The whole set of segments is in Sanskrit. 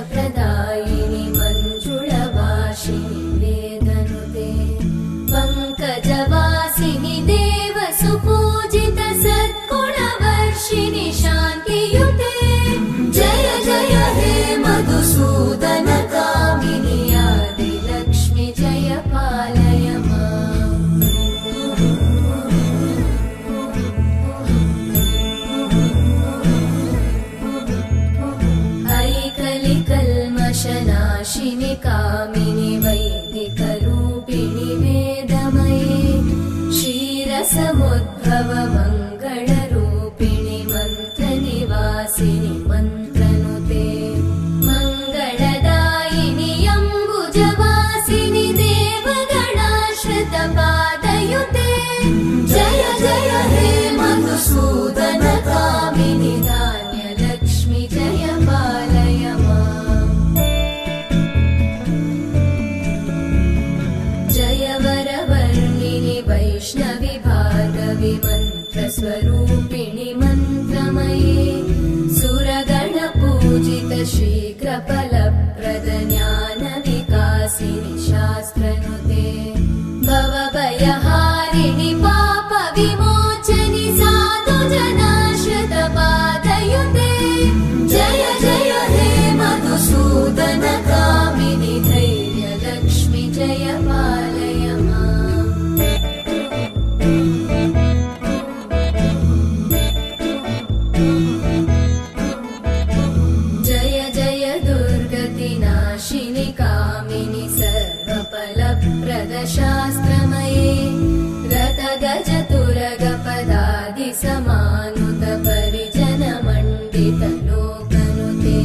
मोक्षप्रदायिनि मञ्जुळवासिनि वेदनुते पङ्कजवासिनि देवसुपूजित सद्गुणवर्षिणि शान्तियुते जय जय हे मधुसूदन कामिनि आदिलक्ष्मि जय पालय माम् ऐकलिकल्मषनाशिनि कामिनि वैदिकरूपिणि वेदमये क्षीरसमुद्भव मङ्गलरूपिणि मन्त्रनिवासिनि मन्त्रनुते मङ्गलदायिनि अम्बुजवासिनि देवगणाश्रितपादयुते जय जय हे मधुसूदन कामिनि धान्यलक्ष्मि जय पालय माम् जय वरवर्णिनि वैष्णवि भार्गवि मन्त्रस्वरूपिणि मन्त्रमये सुरगणपूजित शीघ्रफलप्रद ज्ञानविकासिनि शास्त्रनुते भवभयहारिणि पापविमोचनि साधुजनाश्रितपादयुते जय जय हे मधुसूदन कामिनि धैर्यलक्ष्मि जय पालय माम् जय जय दुर्गतिनाशिनि कामिनि सर्वफलप्रद शास्त्रमये रथगजतुरगपदादिसमानुत परिजनमण्डित लोकनुते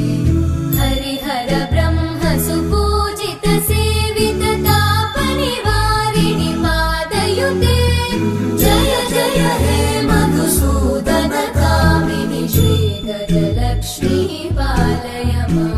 हरिहर ब्रह्म सुपूजित सेवित तापनिवारिणि पादयुते जय जय हे मधुसूदन कामिनि श्रीगजलक्ष्मी पालय माम्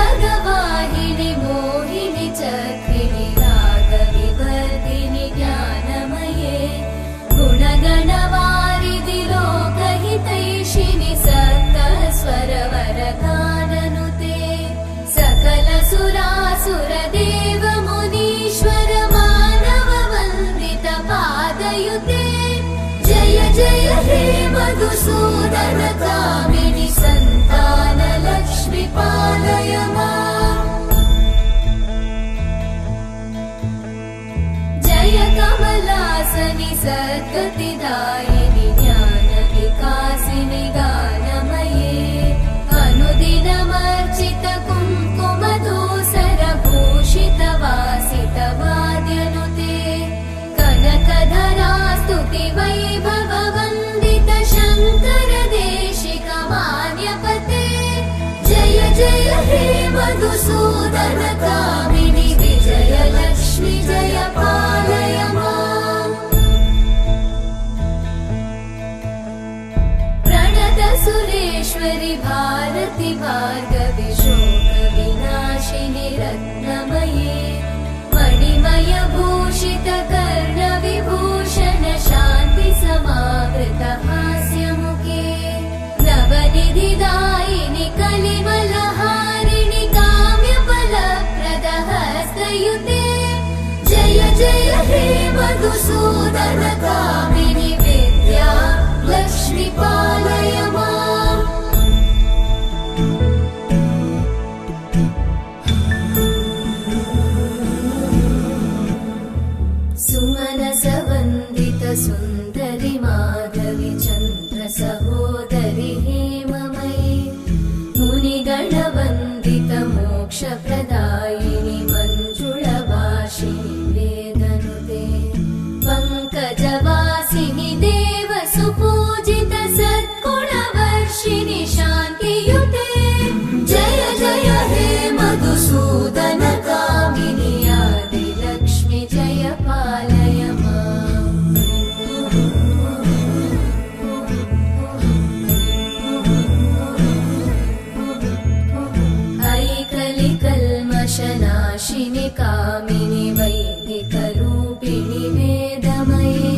ऐकगवाहिनि मोहिनि चक्रिणि रागविवर्धिनि ज्ञानमये गुणगणवारिधि लोकहितैषिणि सप्तस्वरवरगाननुते सकलसुरासुरदेव मुनीश्वर मानव वन्दित पादयुते जय जय हे मधुसूदन कामिनि सन्तानलक्ष्मि पालय माम् जय कमलासनि सद्गतिदायिनि ज्ञानविकासिनि गानमये अनुदिनमर्चित कुङ्कुमधूसरभूषित वासित वाद्यनुते कनकधरा स्तुति वैभव वन्दित शङ्कर देशिक मान्यपते जय जय हे मधुसूदन कामिनि विजयलक्ष्मि जय पालय माम् प्रणत सुरेश्वरि भारति भार्गवि शोकविनाशिनि रत्नमये मणिमय भूषित कर्णविभूषण शान्ति समावृत हास्यमुखे नवनिधिदायिनि कलिमलहारिणि काम्यफलप्रद हस्तयुते जय जय हे मधुसूदन कामिनि विद्या लक्ष्मि पालय माम् सुमनसवन्दित सुन्दरि माधवि चन्द्र सहोदरि हेममयि मुनिगणवन्दित मोक्षप्रदायिनि मञ्जुळवासिनि वेदनुते पङ्कजवासिनि नाशिनि कामिनि वैदिकरूपिणि वेदमये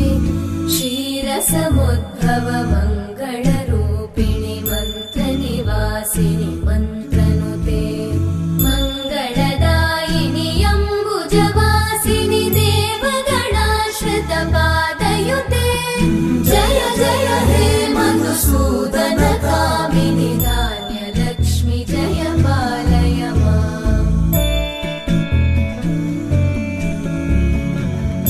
क्षीरसमुद्भव मङ्गलरूपिणि मन्त्रनिवासिनि मन्त्रनुते मङ्गलदायिनि अम्बुजवासिनि देवगणाश्रितपादयुते जय जय हे मधुसूदन कामिनि धान्यलक्ष्मि जय पालय माम्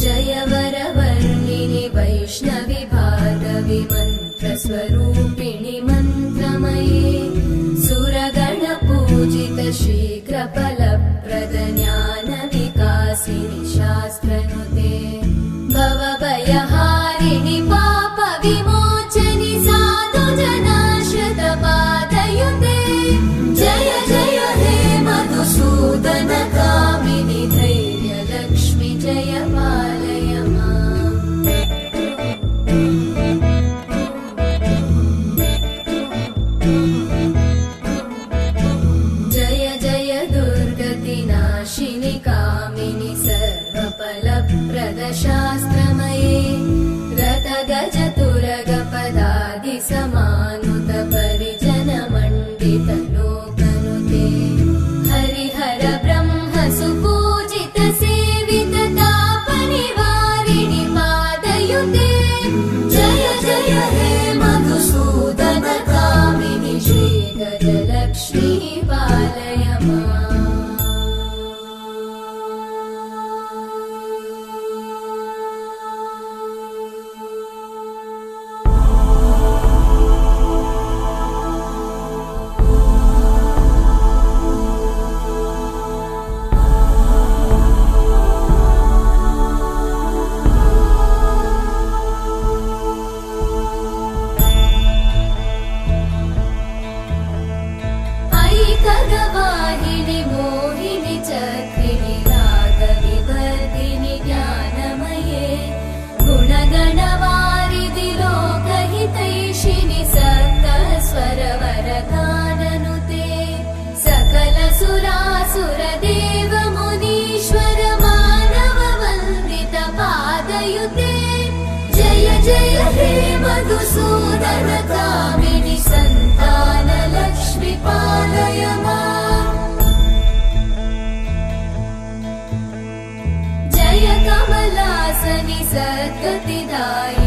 जय वरवर्णिनि वैष्णवि भार्गवि मन्त्रस्वरूपिणि मन्त्रमये सुरगणपूजित शीघ्रफलप्रद ज्ञानविकासिनि शास्त्रनुते भवभयहारिणि पापविमोचनि साधुजनाश्रितपादयुते जय जय हे मधुसूदन कामिनि धैर्यलक्ष्मि जय पालय माम् जय जय दुर्गतिनाशिनि कामिनि सर्वफलप्रदशास्त्रमये रथगजतुरगपदादिसमानुत परिजनमण्डित लोकनुते हरिहर ब्रह्म सुपूजित सेवित तापनिवारिणि पादयुते जय जय हे मधुसूदन कामिनि श्रीगजलक्ष्मी पालय माम् ऐकगवाहिनि मोहिनि चक्रिणि रागविवर्धिनि ज्ञानमये गुणगणवारिधि लोकहितैषिणि सप्तस्वरवरगाननुते सकलसुरासुरदेव मुनीश्वर मानववन्दित पादयुते जय जय हे मधुसूदन कामिनि सन्तानलक्ष्मि पालय माम् जय कमलासनि सद्गतिदायिनि